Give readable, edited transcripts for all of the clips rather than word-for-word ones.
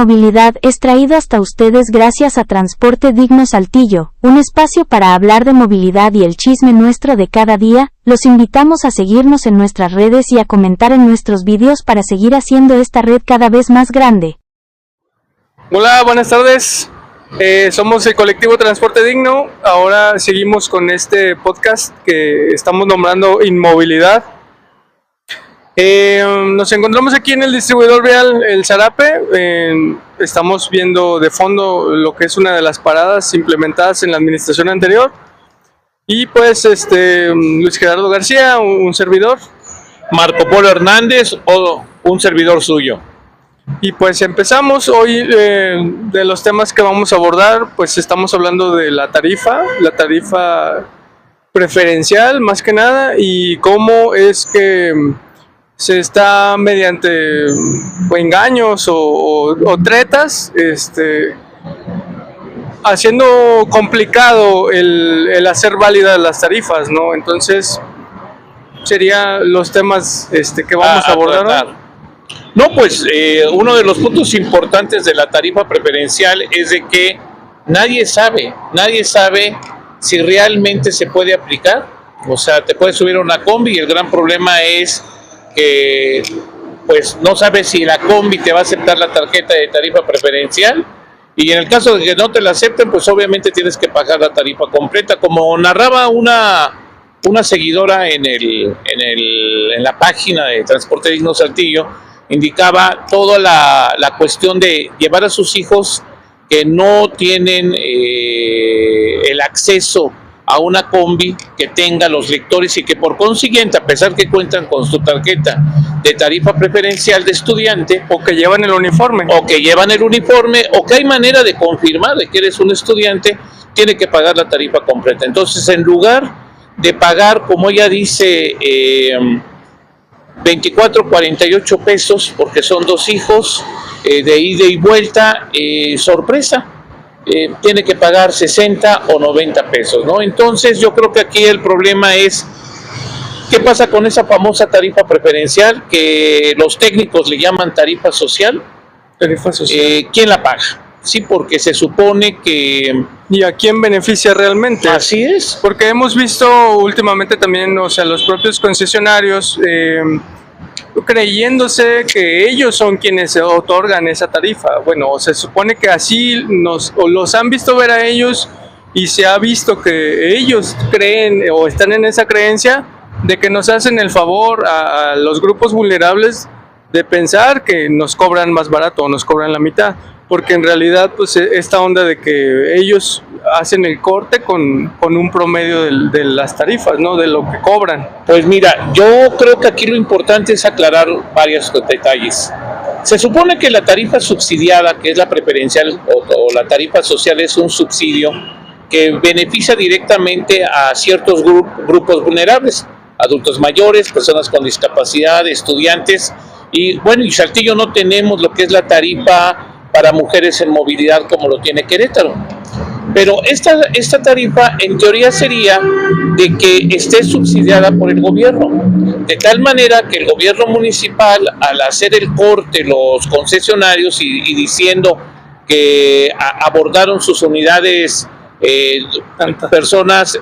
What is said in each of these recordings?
movilidad es traído hasta ustedes gracias a Transporte Digno Saltillo, un espacio para hablar de movilidad y el chisme nuestro de cada día. Los invitamos a seguirnos en nuestras redes y a comentar en nuestros vídeos para seguir haciendo esta red cada vez más grande. Hola, buenas tardes. Somos el colectivo Transporte Digno. Ahora seguimos con este podcast que estamos nombrando Inmovilidad. Nos encontramos aquí en el distribuidor vial El Zarape. Estamos viendo de fondo lo que es una de las paradas implementadas en la administración anterior. Y pues Luis Gerardo García, un servidor. Marco Polo Hernández, o un servidor suyo. Y pues empezamos hoy. De los temas que vamos a abordar, pues estamos hablando de la tarifa preferencial más que nada, y cómo es que se está mediante engaños o tretas haciendo complicado el hacer válidas las tarifas, ¿no? Entonces serían los temas que vamos a abordar hoy. No, pues uno de los puntos importantes de la tarifa preferencial es de que nadie sabe si realmente se puede aplicar. O sea, te puedes subir a una combi y el gran problema es que pues no sabes si la combi te va a aceptar la tarjeta de tarifa preferencial, y en el caso de que no te la acepten, pues obviamente tienes que pagar la tarifa completa, como narraba una seguidora en la página de Transporte Digno Saltillo. Indicaba toda la cuestión de llevar a sus hijos que no tienen el acceso a una combi que tenga los lectores, y que por consiguiente, a pesar que cuentan con su tarjeta de tarifa preferencial de estudiante, o que llevan el uniforme, o que hay manera de confirmar de que eres un estudiante, tiene que pagar la tarifa completa. Entonces, en lugar de pagar, como ella dice, 24.48 pesos, porque son 2 hijos, de ida y vuelta, sorpresa, tiene que pagar 60 o 90 pesos, ¿no? Entonces yo creo que aquí el problema es, ¿qué pasa con esa famosa tarifa preferencial que los técnicos le llaman tarifa social? ¿Quién la paga? Sí, porque se supone que... ¿Y a quién beneficia realmente? Así es. Porque hemos visto últimamente también, o sea, los propios concesionarios creyéndose que ellos son quienes otorgan esa tarifa. Bueno, se supone que así los han visto ver a ellos, y se ha visto que ellos creen o están en esa creencia de que nos hacen el favor a los grupos vulnerables de pensar que nos cobran más barato o nos cobran la mitad, porque en realidad pues esta onda de que ellos hacen el corte con un promedio de las tarifas, ¿no? De lo que cobran. Pues mira, yo creo que aquí lo importante es aclarar varios detalles. Se supone que la tarifa subsidiada, que es la preferencial, o la tarifa social, es un subsidio que beneficia directamente a ciertos grupos vulnerables, adultos mayores, personas con discapacidad, estudiantes, y bueno, en Saltillo no tenemos lo que es la tarifa para mujeres en movilidad como lo tiene Querétaro. Pero esta tarifa en teoría sería de que esté subsidiada por el gobierno, de tal manera que el gobierno municipal, al hacer el corte, los concesionarios, y diciendo que abordaron sus unidades personas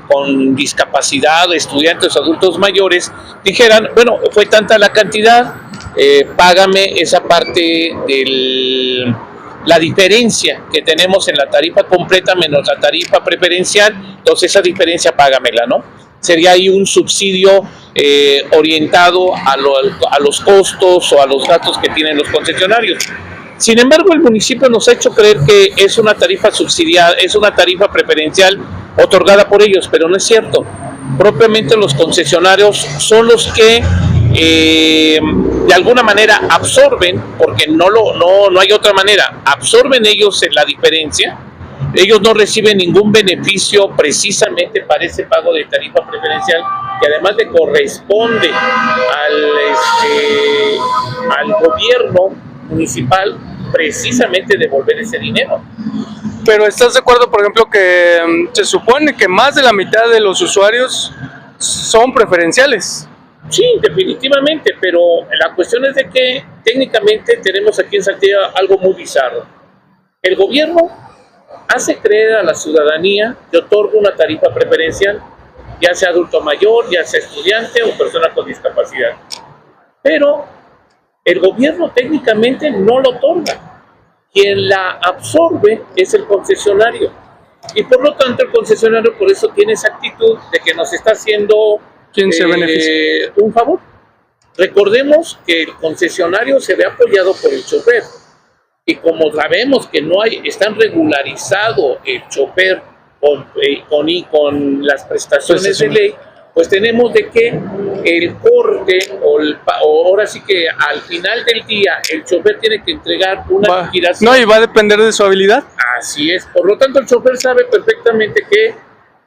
con discapacidad, estudiantes, adultos mayores, dijeran, bueno, fue tanta la cantidad, págame esa parte la diferencia que tenemos en la tarifa completa menos la tarifa preferencial, entonces esa diferencia págamela, ¿no? Sería ahí un subsidio orientado a los costos o a los gastos que tienen los concesionarios. Sin embargo, el municipio nos ha hecho creer que es una tarifa subsidiada, es una tarifa preferencial otorgada por ellos, pero no es cierto. Propiamente los concesionarios son los que de alguna manera absorben, porque no hay otra manera, absorben ellos la diferencia. Ellos no reciben ningún beneficio precisamente para ese pago de tarifa preferencial, que además le corresponde al gobierno municipal precisamente devolver ese dinero. Pero ¿estás de acuerdo, por ejemplo, que se supone que más de la mitad de los usuarios son preferenciales? Sí, definitivamente, pero la cuestión es de que técnicamente tenemos aquí en Saltillo algo muy bizarro. El gobierno hace creer a la ciudadanía que otorga una tarifa preferencial, ya sea adulto mayor, ya sea estudiante o persona con discapacidad. Pero el gobierno técnicamente no lo otorga. Quien la absorbe es el concesionario. Y por lo tanto el concesionario por eso tiene esa actitud de que nos está haciendo ¿Quién se beneficia? un favor. Recordemos que el concesionario se ve apoyado por el chofer. Y como sabemos que no hay, están regularizado el chofer con las prestaciones de ley, pues tenemos de que el corte o ahora sí que al final del día el chofer tiene que entregar una liquidación. No, y va a depender de su habilidad. Así es, por lo tanto el chofer sabe perfectamente que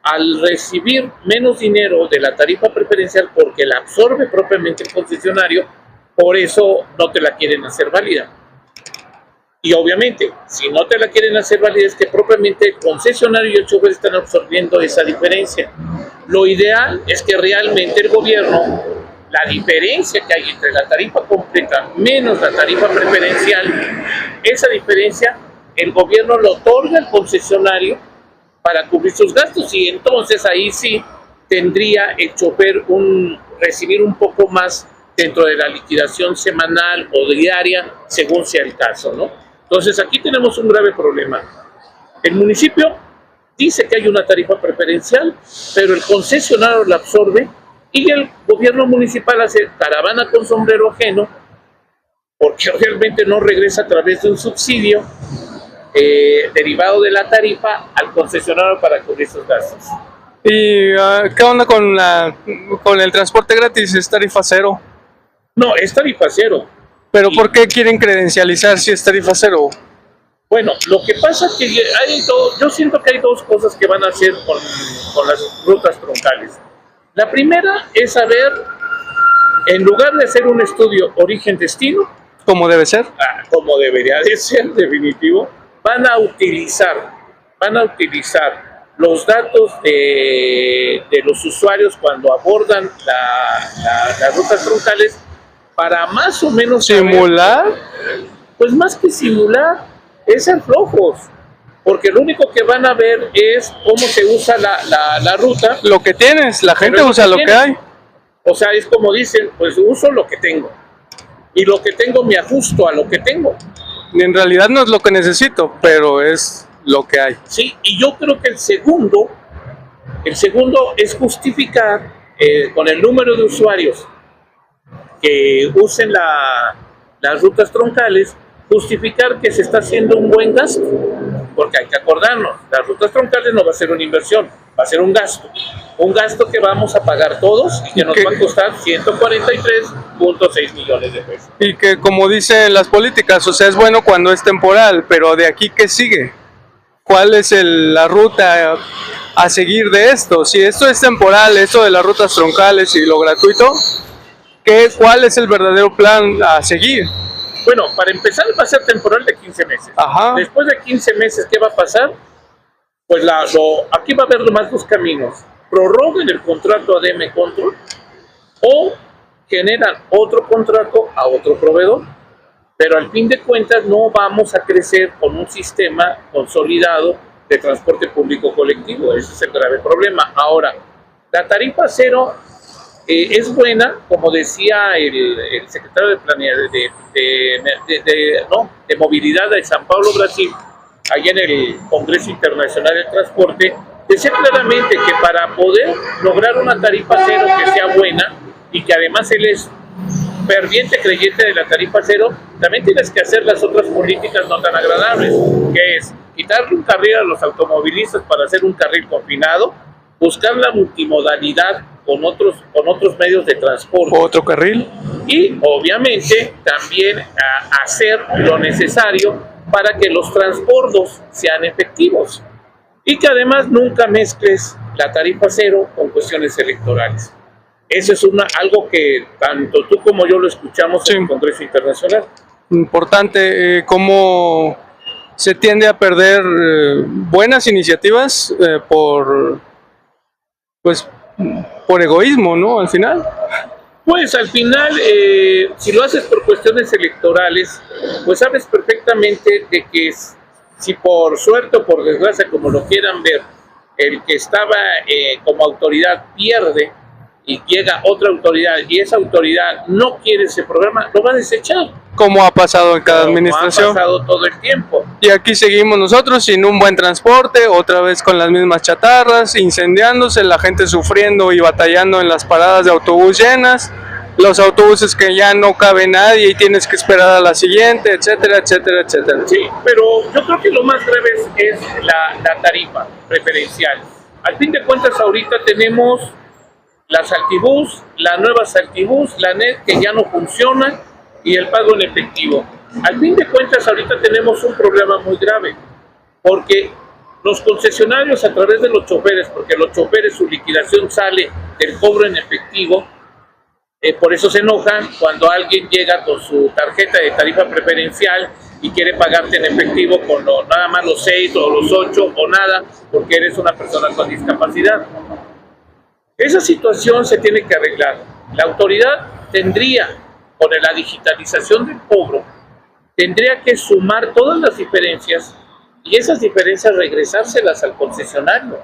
al recibir menos dinero de la tarifa preferencial porque la absorbe propiamente el concesionario, por eso no te la quieren hacer válida. Y obviamente, si no te la quieren hacer válida es que propiamente el concesionario y el chofer están absorbiendo esa diferencia. Lo ideal es que realmente el gobierno, la diferencia que hay entre la tarifa completa menos la tarifa preferencial, esa diferencia el gobierno lo otorga al concesionario para cubrir sus gastos y entonces ahí sí tendría el chofer recibir un poco más dentro de la liquidación semanal o diaria, según sea el caso, ¿no? Entonces aquí tenemos un grave problema. El municipio dice que hay una tarifa preferencial, pero el concesionario la absorbe y el gobierno municipal hace caravana con sombrero ajeno porque realmente no regresa a través de un subsidio derivado de la tarifa al concesionario para cubrir sus gastos. ¿Y qué onda con el transporte gratis? ¿Es tarifa cero? No, es tarifa cero. ¿Pero por qué quieren credencializar si es tarifa cero? Bueno, lo que pasa es que yo siento que hay dos cosas que van a hacer con las rutas troncales. La primera es saber, en lugar de hacer un estudio origen-destino, ¿Cómo debe ser? Como debería de ser, definitivo, van a utilizar los datos de los usuarios cuando abordan las rutas troncales para más o menos ¿Simular? Pues más que simular, es ser flojos, porque lo único que van a ver es cómo se usa la ruta. Lo que tienes, la gente usa lo que hay. O sea, es como dicen, pues uso lo que tengo, y lo que tengo me ajusto a lo que tengo. En realidad no es lo que necesito, pero es lo que hay. Sí, y yo creo que el segundo es justificar con el número de usuarios que usen las rutas troncales, justificar que se está haciendo un buen gasto, porque hay que acordarnos, las rutas troncales no va a ser una inversión, va a ser un gasto que vamos a pagar todos y que nos va a costar 143.6 millones de pesos. Y que como dicen las políticas, o sea, es bueno cuando es temporal, pero de aquí ¿qué sigue? ¿Cuál es la ruta a seguir de esto? Si esto es temporal, esto de las rutas troncales y lo gratuito, ¿cuál es el verdadero plan a seguir? Bueno, para empezar va a ser temporal de 15 meses. Ajá. Después de 15 meses, ¿qué va a pasar? Pues aquí va a haber nomás dos caminos. Prorroguen el contrato a DM Control o generan otro contrato a otro proveedor. Pero al fin de cuentas no vamos a crecer con un sistema consolidado de transporte público colectivo. Ese es el grave problema. Ahora, la tarifa cero es buena, como decía el secretario de Movilidad de San Paulo, Brasil, allá en el Congreso Internacional del Transporte, decía claramente que para poder lograr una tarifa cero que sea buena y que además él es ferviente creyente de la tarifa cero, también tienes que hacer las otras políticas no tan agradables, que es quitarle un carril a los automovilistas para hacer un carril confinado, buscar la multimodalidad con otros medios de transporte. Otro carril. Y obviamente también hacer lo necesario para que los transbordos sean efectivos y que además nunca mezcles la tarifa cero con cuestiones electorales. Eso es algo que tanto tú como yo lo escuchamos en el Congreso Internacional. Importante, cómo se tiende a perder buenas iniciativas por egoísmo, ¿no? Al final. Pues al final, si lo haces por cuestiones electorales, pues sabes perfectamente de que si por suerte o por desgracia, como lo quieran ver, el que estaba como autoridad pierde y llega otra autoridad y esa autoridad no quiere ese programa, lo va a desechar. Como ha pasado en cada administración. Ha pasado todo el tiempo. Y aquí seguimos nosotros sin un buen transporte, otra vez con las mismas chatarras, incendiándose, la gente sufriendo y batallando en las paradas de autobús llenas, los autobuses que ya no cabe nadie y tienes que esperar a la siguiente, etcétera, etcétera, etcétera. Sí, pero yo creo que lo más grave es la tarifa preferencial. Al fin de cuentas, ahorita tenemos la Saltibús, la nueva Saltibús, la NET que ya no funciona y el pago en efectivo. Al fin de cuentas, ahorita tenemos un problema muy grave, porque los concesionarios a través de los choferes, porque los choferes su liquidación sale del cobro en efectivo, por eso se enojan cuando alguien llega con su tarjeta de tarifa preferencial y quiere pagarte en efectivo con nada más los 6 o los 8 o nada, porque eres una persona con discapacidad. Esa situación se tiene que arreglar. La autoridad tendría, con la digitalización del cobro, tendría que sumar todas las diferencias y esas diferencias regresárselas al concesionario.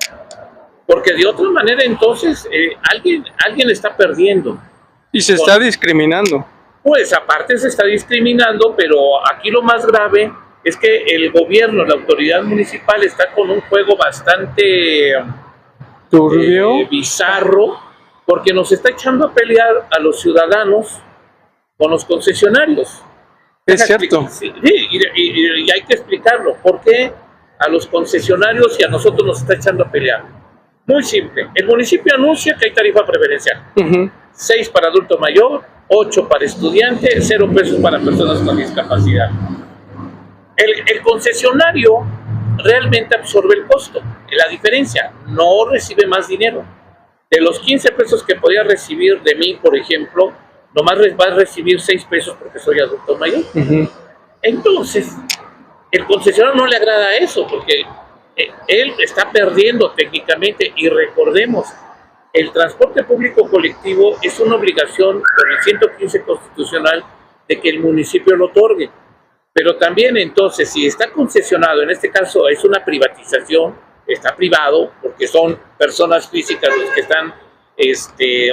Porque de otra manera entonces alguien está perdiendo. Y se está discriminando. Pues aparte se está discriminando, pero aquí lo más grave es que el gobierno, la autoridad municipal está con un juego bastante turbio, bizarro, porque nos está echando a pelear a los ciudadanos con los concesionarios. Es cierto. Sí, y hay que explicarlo. ¿Por qué a los concesionarios y a nosotros nos está echando a pelear? Muy simple. El municipio anuncia que hay tarifa preferencial. 6 para adulto mayor, 8 para estudiante, 0 pesos para personas con discapacidad. El concesionario realmente absorbe el costo, la diferencia, no recibe más dinero. De los 15 pesos que podía recibir de mí, por ejemplo, nomás va a recibir 6 pesos porque soy adulto mayor. Entonces, el concesionario no le agrada eso porque él está perdiendo técnicamente. Y recordemos, el transporte público colectivo es una obligación por el 115 constitucional de que el municipio lo otorgue. Pero también entonces, si está concesionado, en este caso es una privatización, está privado, porque son personas físicas los que están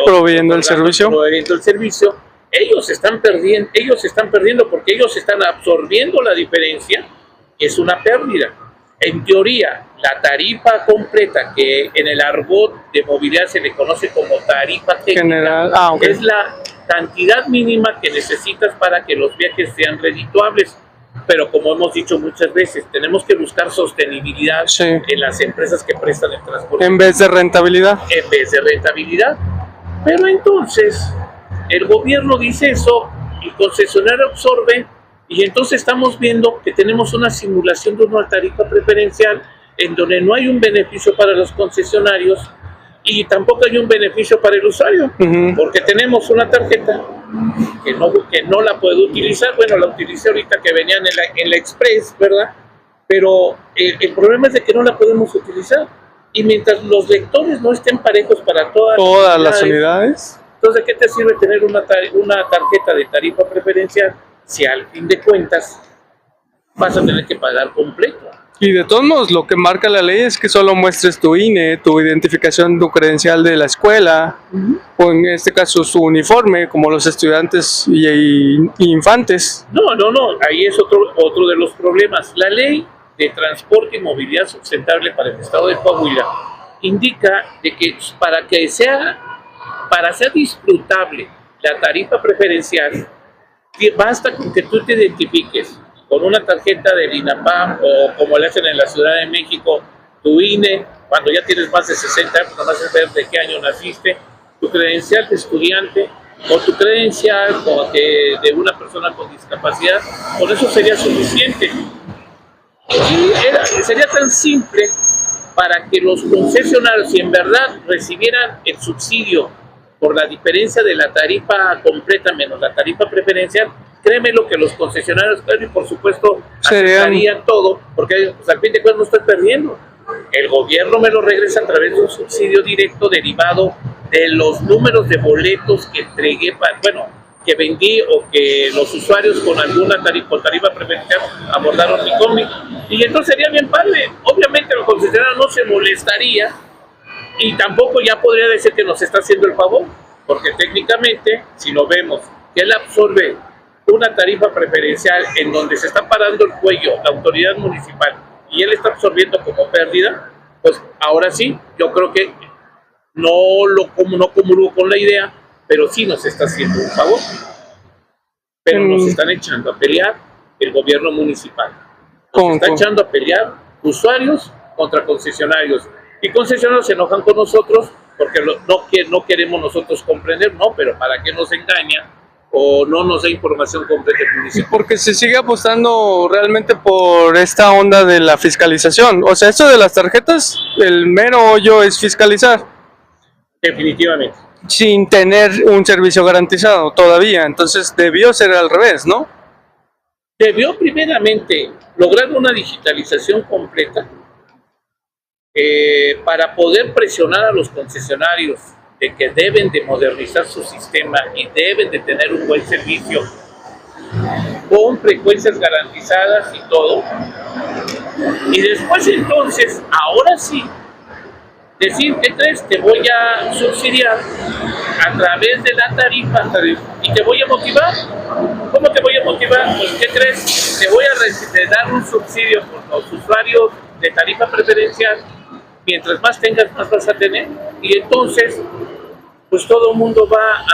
proveyendo el servicio, ellos están perdiendo porque ellos están absorbiendo la diferencia, es una pérdida. En teoría, la tarifa completa, que en el argot de movilidad se le conoce como tarifa técnica, general, es la cantidad mínima que necesitas para que los viajes sean redituables. Pero como hemos dicho muchas veces, tenemos que buscar sostenibilidad en las empresas que prestan el transporte. En vez de rentabilidad. Pero entonces, el gobierno dice eso, el concesionario absorbe, y entonces estamos viendo que tenemos una simulación de una tarifa preferencial en donde no hay un beneficio para los concesionarios y tampoco hay un beneficio para el usuario, porque tenemos una tarjeta que no la puedo utilizar. Bueno, la utilicé ahorita que venían en la Express, ¿verdad? Pero el problema es de que no la podemos utilizar. Y mientras los lectores no estén parejos para todas las unidades, entonces, ¿qué te sirve tener una tarjeta de tarifa preferencial si al fin de cuentas vas a tener que pagar completo? Y de todos modos, lo que marca la ley es que solo muestres tu INE, tu identificación, tu credencial de la escuela, o en este caso su uniforme, como los estudiantes y infantes. No, ahí es otro de los problemas. La ley de transporte y movilidad sustentable para el estado de Coahuila indica de que para ser disfrutable la tarifa preferencial, basta con que tú te identifiques con una tarjeta del INAPAM o como le hacen en la Ciudad de México, tu INE, cuando ya tienes más de 60 años, nomás es ver de qué año naciste, tu credencial de estudiante o tu credencial de una persona con discapacidad, con eso sería suficiente. Y sería tan simple para que los concesionarios, si en verdad recibieran el subsidio por la diferencia de la tarifa completa menos la tarifa preferencial, créeme lo que los concesionarios, y por supuesto, aceptarían todo, porque pues, al fin de cuentas no estoy perdiendo. El gobierno me lo regresa a través de un subsidio directo derivado de los números de boletos que entregué, que vendí o que los usuarios con alguna tarifa preferencial abordaron mi cómic. Y entonces sería bien padre. Obviamente el concesionario no se molestaría y tampoco ya podría decir que nos está haciendo el favor, porque técnicamente, si lo vemos, que él absorbe una tarifa preferencial en donde se está parando el cuello la autoridad municipal y él está absorbiendo como pérdida, pues ahora sí, yo creo que no comulgo con la idea, pero sí nos está haciendo un favor. Pero nos están echando a pelear el gobierno municipal. Nos está echando a pelear usuarios contra concesionarios. Y concesionarios se enojan con nosotros porque no queremos nosotros comprender, no, pero ¿para qué nos engaña o no nos da información completa el municipio? Porque se sigue apostando realmente por esta onda de la fiscalización. O sea, esto de las tarjetas, el mero hoyo es fiscalizar. Definitivamente. Sin tener un servicio garantizado todavía. Entonces debió ser al revés, ¿no? Debió primeramente lograr una digitalización completa para poder presionar a los concesionarios de que deben de modernizar su sistema y deben de tener un buen servicio con frecuencias garantizadas y todo. Y después entonces, ahora sí, decir, ¿qué crees? Te voy a subsidiar a través de la tarifa y te voy a motivar. ¿Cómo te voy a motivar? Pues, ¿qué crees? Te voy a dar un subsidio por los usuarios de tarifa preferencial. Mientras más tengas, más vas a tener. Y entonces, pues todo el mundo va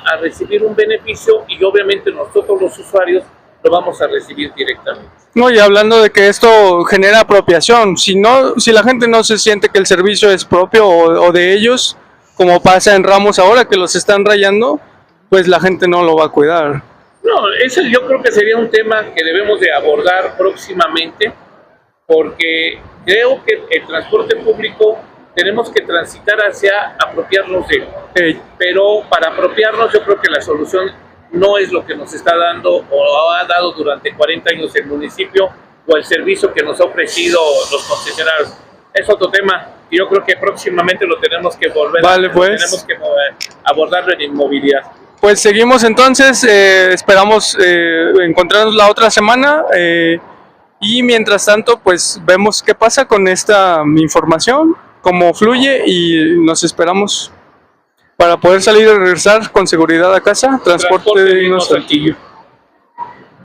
a recibir un beneficio y obviamente nosotros los usuarios lo vamos a recibir directamente. No, y hablando de que esto genera apropiación, si la gente no se siente que el servicio es propio o de ellos, como pasa en Ramos ahora que los están rayando, pues la gente no lo va a cuidar. No, eso yo creo que sería un tema que debemos de abordar próximamente, porque creo que el transporte público tenemos que transitar hacia apropiarnos de él. Pero para apropiarnos yo creo que la solución no es lo que nos está dando o ha dado durante 40 años el municipio o el servicio que nos ha ofrecido los concesionarios. Es otro tema y yo creo que próximamente lo tenemos que tenemos que abordarlo en inmovilidad. Pues seguimos entonces, esperamos encontrarnos la otra semana y mientras tanto pues vemos qué pasa con esta información, cómo fluye y nos esperamos para poder salir y regresar con seguridad a casa. Transporte Digno Saltillo.